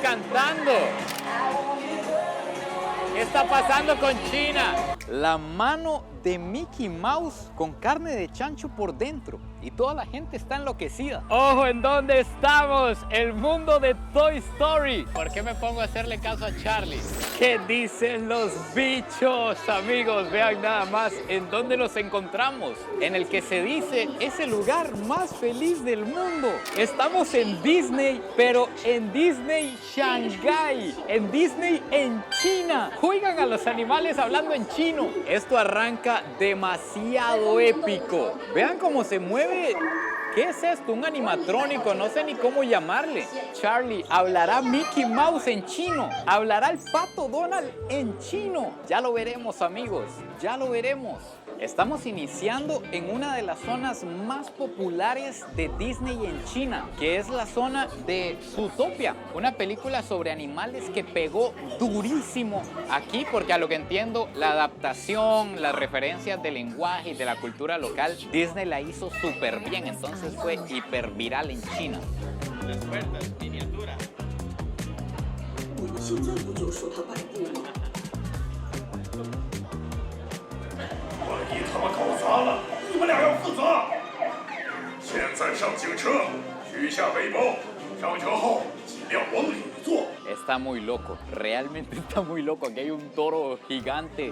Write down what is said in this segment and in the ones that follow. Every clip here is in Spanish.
cantando. ¿Qué está pasando con China? La mano de Mickey Mouse con carne de chancho por dentro. Y toda la gente está enloquecida. ¡Ojo en dónde estamos! El mundo de Toy Story. ¿Por qué me pongo a hacerle caso a Charlie? ¿Qué dicen los bichos, amigos? Vean nada más en dónde nos encontramos. En el que se dice es el lugar más feliz del mundo. Estamos en Disney, pero en Disney Shanghai. En Disney en China. Oigan a los animales hablando en chino. Esto arranca demasiado épico. Vean cómo se mueve. ¿Qué es esto? Un animatrónico, no sé ni cómo llamarle. Charlie, ¿hablará Mickey Mouse en chino? ¿Hablará el pato Donald en chino? Ya lo veremos, amigos, ya lo veremos. Estamos iniciando en una de las zonas más populares de Disney en China, que es la zona de Zootopia, una película sobre animales que pegó durísimo aquí, porque a lo que entiendo, la adaptación, las referencias del lenguaje y de la cultura local, Disney la hizo súper bien, entonces fue hiper viral en China. Las puertas, miniatura. 你现在不就说他摆布吗？ 万一他们搞砸了，你们俩要负责。现在上警车，取下背包，上车后尽量往里坐。 Está muy loco, realmente está muy loco. Aquí hay un toro gigante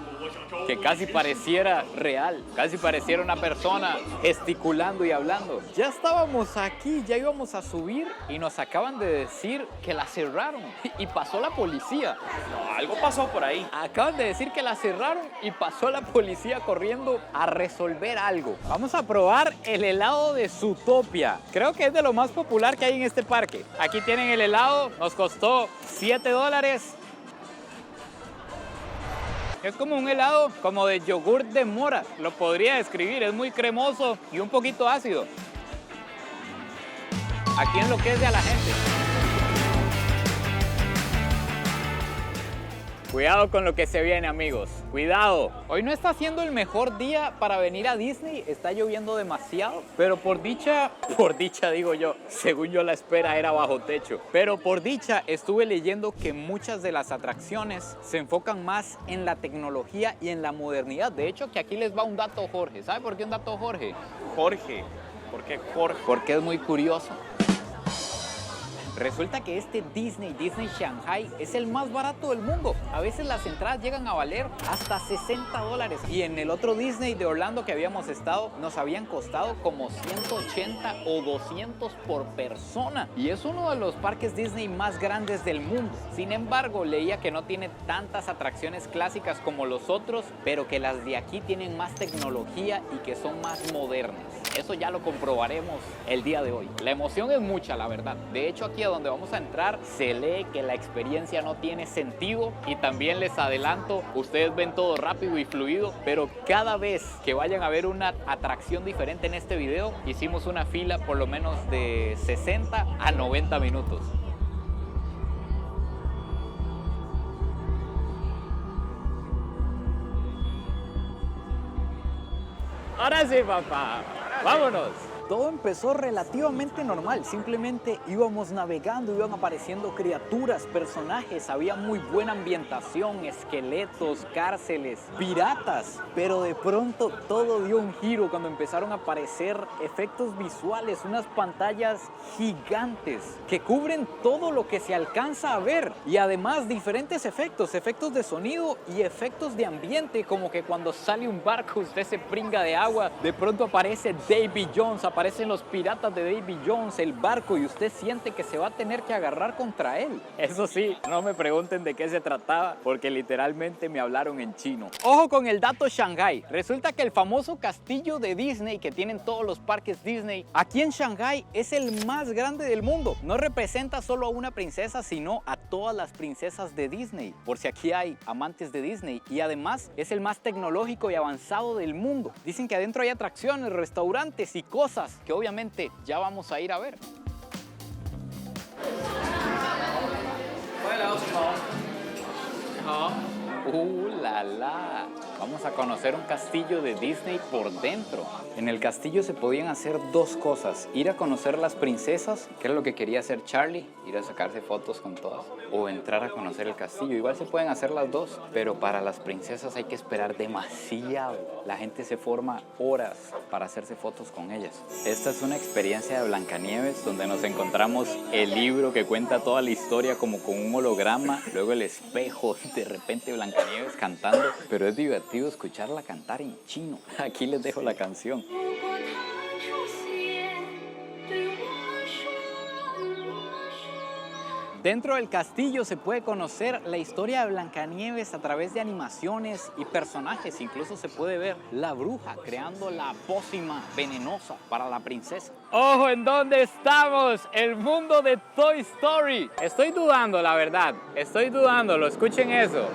que casi pareciera real, casi pareciera una persona gesticulando y hablando. Ya estábamos aquí, ya íbamos a subir y nos acaban de decir que la cerraron y pasó la policía. No, algo pasó por ahí. Acaban de decir que la cerraron y pasó la policía corriendo a resolver algo. Vamos a probar el helado de Zootopia. Creo que es de lo más popular que hay en este parque. Aquí tienen el helado, nos costó $7. Es como un helado como de yogur de mora, lo podría describir, es muy cremoso y un poquito ácido. Aquí enloquece a la gente. Cuidado con lo que se viene, amigos. Cuidado. Hoy no está siendo el mejor día para venir a Disney. Está lloviendo demasiado. Pero por dicha digo yo, según yo la espera era bajo techo. Pero por dicha estuve leyendo que muchas de las atracciones se enfocan más en la tecnología y en la modernidad. De hecho, que aquí les va un dato, Jorge. ¿Sabe por qué un dato, Jorge? Jorge. ¿Por qué Jorge? Porque es muy curioso. Resulta que este Disney Shanghai es el más barato del mundo. A veces las entradas llegan a valer hasta $60. Y en el otro Disney de Orlando que habíamos estado, nos habían costado como 180 o 200 por persona. Y es uno de los parques Disney más grandes del mundo. Sin embargo, leía que no tiene tantas atracciones clásicas como los otros, pero que las de aquí tienen más tecnología y que son más modernas. Eso ya lo comprobaremos el día de hoy. La emoción es mucha, la verdad. De hecho, aquí a donde vamos a entrar se lee que la experiencia no tiene sentido, y también les adelanto, ustedes ven todo rápido y fluido, pero cada vez que vayan a ver una atracción diferente en este video, hicimos una fila por lo menos de 60 a 90 minutos. Ahora sí, papá. ¡Vámonos! Todo empezó relativamente normal, simplemente íbamos navegando, iban apareciendo criaturas, personajes, había muy buena ambientación, esqueletos, cárceles, piratas, pero de pronto todo dio un giro cuando empezaron a aparecer efectos visuales, unas pantallas gigantes que cubren todo lo que se alcanza a ver, y además diferentes efectos de sonido y efectos de ambiente, como que cuando sale un barco usted se pringa de agua, de pronto aparece Davy Jones, aparecen los piratas de Davy Jones, el barco, y usted siente que se va a tener que agarrar contra él. Eso sí, no me pregunten de qué se trataba, porque literalmente me hablaron en chino. Ojo con el dato Shanghai. Resulta que el famoso castillo de Disney que tienen todos los parques Disney, aquí en Shanghai es el más grande del mundo. No representa solo a una princesa, sino a todas las princesas de Disney, por si aquí hay amantes de Disney, y además es el más tecnológico y avanzado del mundo. Dicen que adentro hay atracciones, restaurantes y cosas que obviamente ya vamos a ir a ver. La la. Vamos a conocer un castillo de Disney por dentro. En el castillo se podían hacer dos cosas. Ir a conocer las princesas, que era lo que quería hacer Charlie, ir a sacarse fotos con todas. O entrar a conocer el castillo. Igual se pueden hacer las dos, pero para las princesas hay que esperar demasiado. La gente se forma horas para hacerse fotos con ellas. Esta es una experiencia de Blancanieves donde nos encontramos el libro que cuenta toda la historia como con un holograma, luego el espejo, de repente Blancanieves cantando, pero es divertido escucharla cantar en chino. Aquí les dejo la canción. Dentro del castillo se puede conocer la historia de Blancanieves a través de animaciones y personajes. Incluso se puede ver la bruja creando la pócima venenosa para la princesa. ¡Ojo! ¿En dónde estamos? El mundo de Toy Story. Estoy dudando, la verdad. Estoy dudándolo. Escuchen eso.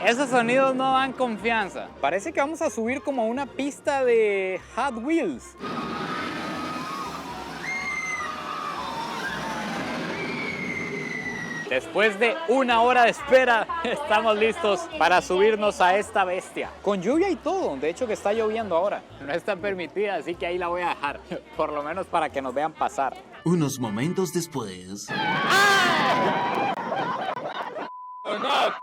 Esos sonidos no dan confianza. Parece que vamos a subir como a una pista de Hot Wheels. Después de una hora de espera, estamos listos para subirnos a esta bestia. Con lluvia y todo, de hecho que está lloviendo ahora. No está permitida, así que ahí la voy a dejar. Por lo menos para que nos vean pasar. Unos momentos después... ¡Ah! ¡No! ¡No!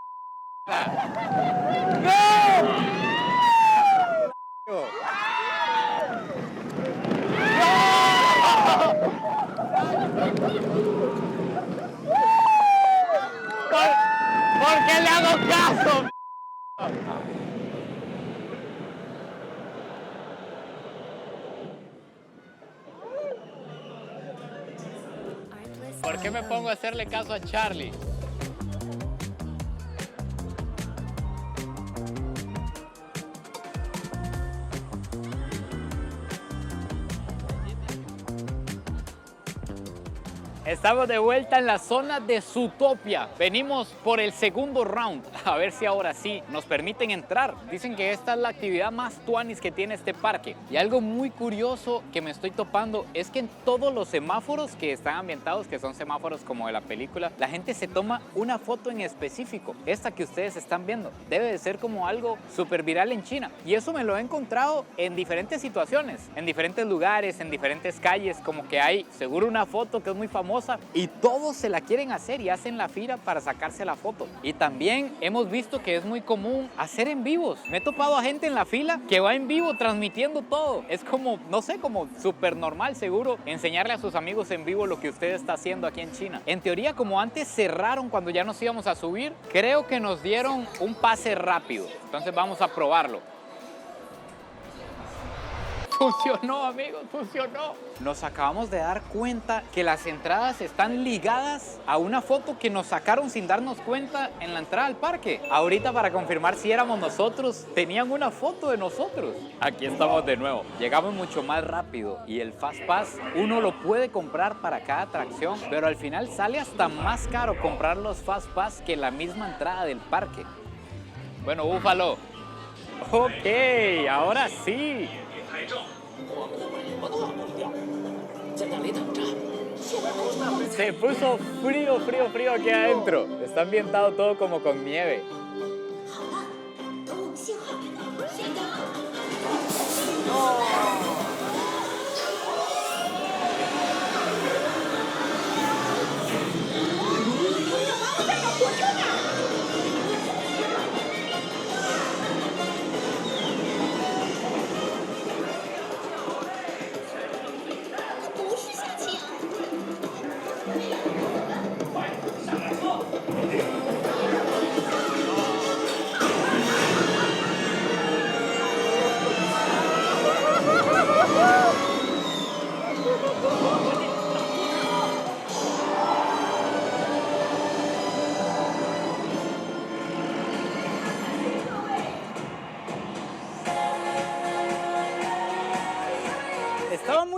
¿Por qué le hago caso? ¿Por qué me pongo a hacerle caso a Charlie? Estamos de vuelta en la zona de Zootopia. Venimos por el segundo round. A ver si ahora sí nos permiten entrar. Dicen que esta es la actividad más tuanis que tiene este parque. Y algo muy curioso que me estoy topando es que en todos los semáforos que están ambientados, que son semáforos como de la película, la gente se toma una foto en específico. Esta que ustedes están viendo debe de ser como algo súper viral en China. Y eso me lo he encontrado en diferentes situaciones, en diferentes lugares, en diferentes calles. Como que hay seguro una foto que es muy famosa y todos se la quieren hacer y hacen la fila para sacarse la foto. Y también hemos visto que es muy común hacer en vivos. Me he topado a gente en la fila que va en vivo transmitiendo todo. Es como, no sé, como súper normal seguro enseñarle a sus amigos en vivo lo que usted está haciendo aquí en China. En teoría, como antes cerraron cuando ya nos íbamos a subir, creo que nos dieron un pase rápido. Entonces vamos a probarlo. Funcionó, amigos, funcionó. Nos acabamos de dar cuenta que las entradas están ligadas a una foto que nos sacaron sin darnos cuenta en la entrada al parque. Ahorita, para confirmar si éramos nosotros, tenían una foto de nosotros. Aquí estamos de nuevo. Llegamos mucho más rápido y el Fast Pass uno lo puede comprar para cada atracción, pero al final sale hasta más caro comprar los Fast Pass que la misma entrada del parque. Bueno, Búfalo. Ok, ahora sí. Se puso frío aquí adentro. Está ambientado todo como con nieve.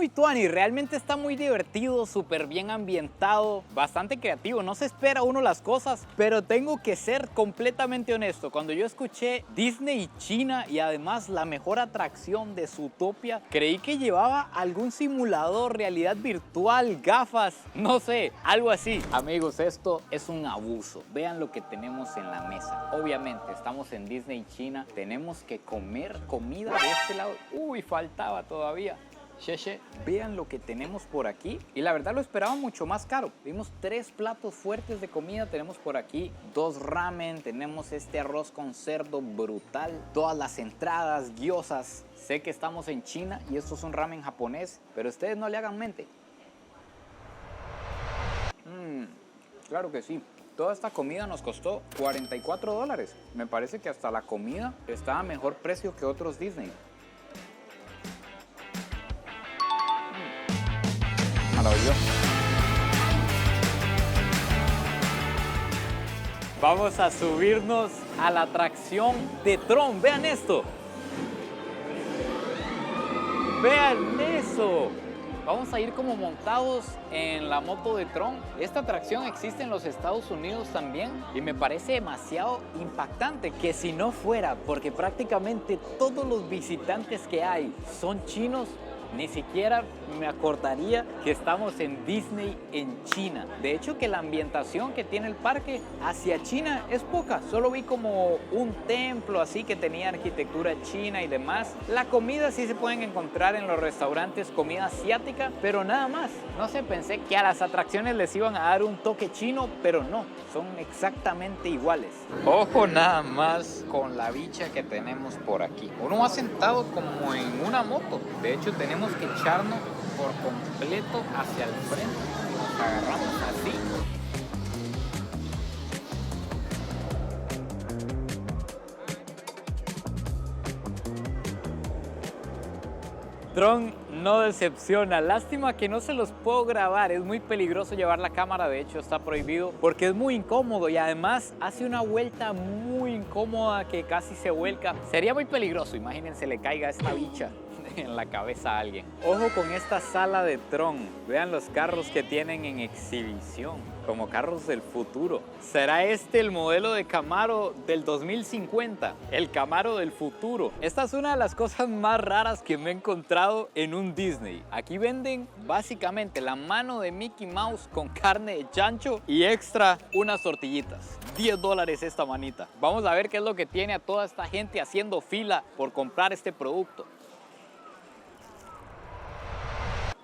muy tuani, realmente está muy divertido, súper bien ambientado, bastante creativo, no se espera uno las cosas, pero tengo que ser completamente honesto, cuando yo escuché Disney China y además la mejor atracción de Zootopia, creí que llevaba algún simulador, realidad virtual, gafas, no sé, algo así. Amigos, esto es un abuso, vean lo que tenemos en la mesa. Obviamente estamos en Disney China, tenemos que comer comida de este lado. Uy, faltaba todavía. Cheche, vean lo que tenemos por aquí. Y la verdad lo esperaba mucho más caro. Vimos 3 platos fuertes de comida. Tenemos por aquí 2 ramen. Tenemos este arroz con cerdo brutal. Todas las entradas, gyozas. Sé que estamos en China y esto es un ramen japonés, pero ustedes no le hagan mente. Claro que sí. Toda esta comida nos costó $44. Me parece que hasta la comida está a mejor precio que otros Disney. Maravilloso. Vamos a subirnos a la atracción de Tron. Vean esto. Vean eso. Vamos a ir como montados en la moto de Tron. Esta atracción existe en los Estados Unidos también y me parece demasiado impactante que si no fuera porque prácticamente todos los visitantes que hay son chinos, ni siquiera me acordaría que estamos en Disney en China. De hecho, que la ambientación que tiene el parque hacia China es poca. Solo vi como un templo así que tenía arquitectura china y demás. La comida sí se pueden encontrar en los restaurantes, comida asiática, pero nada más. No sé, pensé que a las atracciones les iban a dar un toque chino, pero no. Son exactamente iguales. Ojo nada más con la bicha que tenemos por aquí. Uno va sentado como en una moto. De hecho, tenemos que echarnos por completo hacia el frente y nos agarramos así. Tron no decepciona. Lástima que no se los puedo grabar. Es muy peligroso llevar la cámara. De hecho, está prohibido porque es muy incómodo y además hace una vuelta muy incómoda que casi se vuelca. Sería muy peligroso. Imagínense, le caiga esta bicha en la cabeza a alguien. Ojo con esta sala de Tron. Vean los carros que tienen en exhibición, como carros del futuro. ¿Será este el modelo de Camaro del 2050? El Camaro del futuro. Esta es una de las cosas más raras que me he encontrado en un Disney. Aquí venden básicamente la mano de Mickey Mouse con carne de chancho y extra unas tortillitas. $10 esta manita. Vamos a ver qué es lo que tiene a toda esta gente haciendo fila por comprar este producto.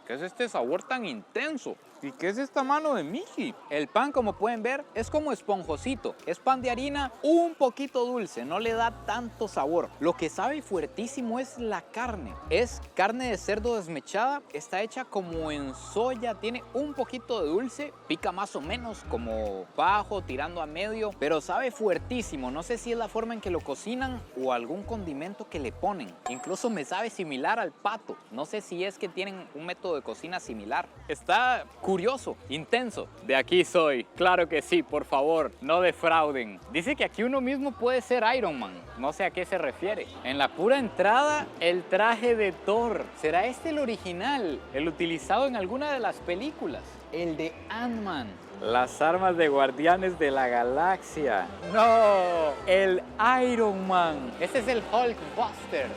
¿Qué es este sabor tan intenso? ¿Y qué es esta mano de Mickey? El pan, como pueden ver, es como esponjosito. Es pan de harina un poquito dulce, no le da tanto sabor. Lo que sabe fuertísimo es la carne. Es carne de cerdo desmechada, está hecha como en soya, tiene un poquito de dulce, pica más o menos como bajo, tirando a medio, pero sabe fuertísimo. No sé si es la forma en que lo cocinan o algún condimento que le ponen. Incluso me sabe similar al pato. No sé si es que tienen un método de cocina similar. Está curioso, intenso. De aquí soy. Claro que sí, por favor, no defrauden. Dice que aquí uno mismo puede ser Iron Man. No sé a qué se refiere. En la pura entrada, el traje de Thor. ¿Será este el original? El utilizado en alguna de las películas. El de Ant-Man. Las armas de Guardianes de la Galaxia. ¡No! El Iron Man. Este es el Hulkbuster.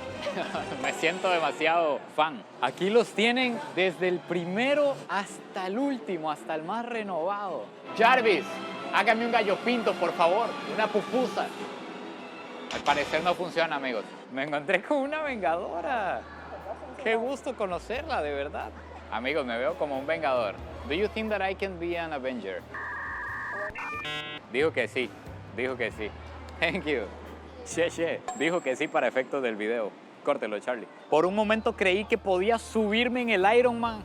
Me siento demasiado fan. Aquí los tienen desde el primero hasta el último, hasta el más renovado. Jarvis, hágame un gallo pinto, por favor. Una pupusa. Al parecer no funciona, amigos. Me encontré con una vengadora. Qué gusto conocerla, de verdad. Amigos, me veo como un vengador. Do you think that I can be an Avenger? Dijo que sí. Dijo que sí. Thank you. Che. Dijo que sí para efectos del video. Córtelo, Charlie. Por un momento creí que podía subirme en el Iron Man.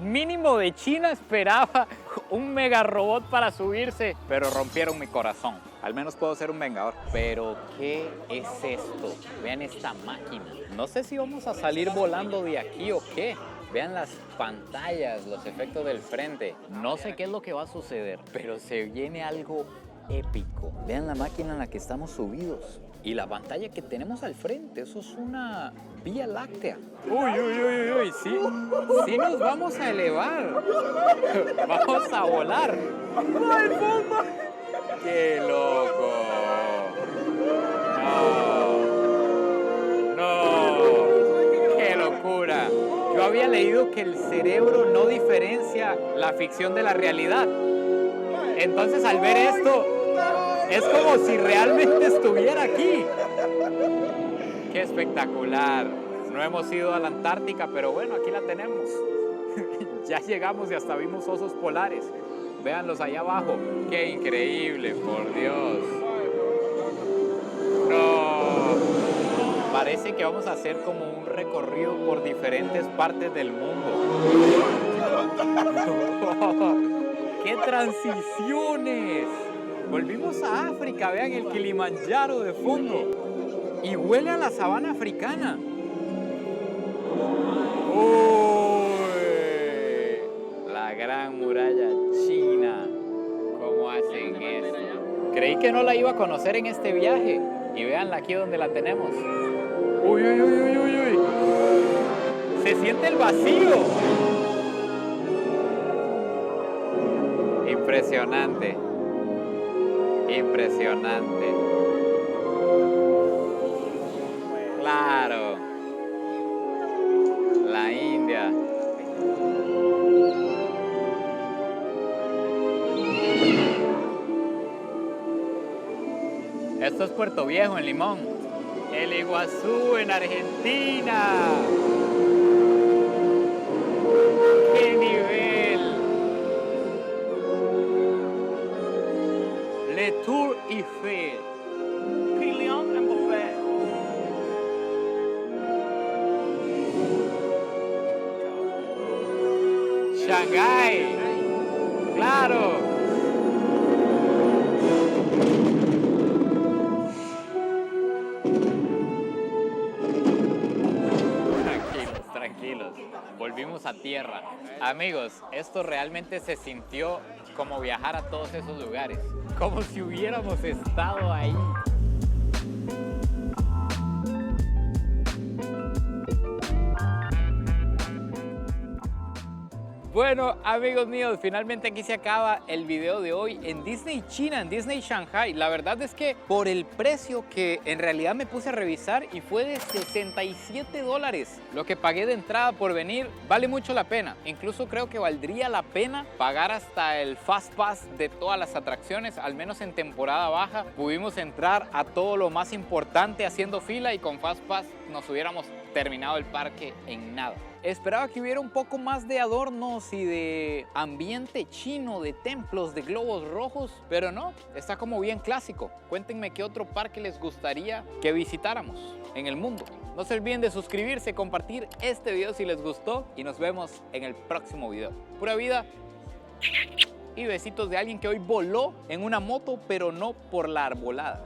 Mínimo de China esperaba un mega robot para subirse, pero rompieron mi corazón. Al menos puedo ser un vengador. Pero, ¿qué es esto? Vean esta máquina. No sé si vamos a salir volando de aquí o qué. Vean las pantallas, los efectos del frente. No sé qué es lo que va a suceder, pero se viene algo épico. Vean la máquina en la que estamos subidos. Y la pantalla que tenemos al frente, eso es una Vía Láctea. Uy, sí nos vamos a elevar. Vamos a volar. ¡Ay, bomba! ¡Qué loco! No, ¡qué locura! Yo había leído que el cerebro no diferencia la ficción de la realidad. Entonces, al ver esto, es como si realmente estuviera aquí. ¡Qué espectacular! No hemos ido a la Antártica, pero bueno, aquí la tenemos. Ya llegamos y hasta vimos osos polares. Véanlos allá abajo. ¡Qué increíble, por Dios! ¡No! Parece que vamos a hacer como un recorrido por diferentes partes del mundo. ¡Qué transiciones! Volvimos a África, vean el Kilimanjaro de fondo. Y huele a la sabana africana. ¡Uy! La gran muralla china. ¿Cómo hacen esto? Creí que no la iba a conocer en este viaje. Y véanla aquí donde la tenemos. ¡Uy! Se siente el vacío. Impresionante. Impresionante. Claro. La India. Esto es Puerto Viejo, en Limón. El Iguazú, en Argentina. ¡Qué nivel! Le Tour Eiffel. Kylian Mbappé. Shanghái. Claro. Tranquilos, volvimos a tierra. Amigos, esto realmente se sintió como viajar a todos esos lugares, como si hubiéramos estado ahí. Bueno, amigos míos, finalmente aquí se acaba el video de hoy en Disney China, en Disney Shanghai. La verdad es que por el precio que en realidad me puse a revisar y fue de $67, lo que pagué de entrada por venir, vale mucho la pena. Incluso creo que valdría la pena pagar hasta el Fast Pass de todas las atracciones, al menos en temporada baja. Pudimos entrar a todo lo más importante haciendo fila y con Fast Pass nos hubiéramos terminado el parque en nada. Esperaba que hubiera un poco más de adornos y de ambiente chino, de templos, de globos rojos, pero no, está como bien clásico. Cuéntenme qué otro parque les gustaría que visitáramos en el mundo. No se olviden de suscribirse, compartir este video si les gustó y nos vemos en el próximo video. Pura vida y besitos de alguien que hoy voló en una moto, pero no por la arbolada.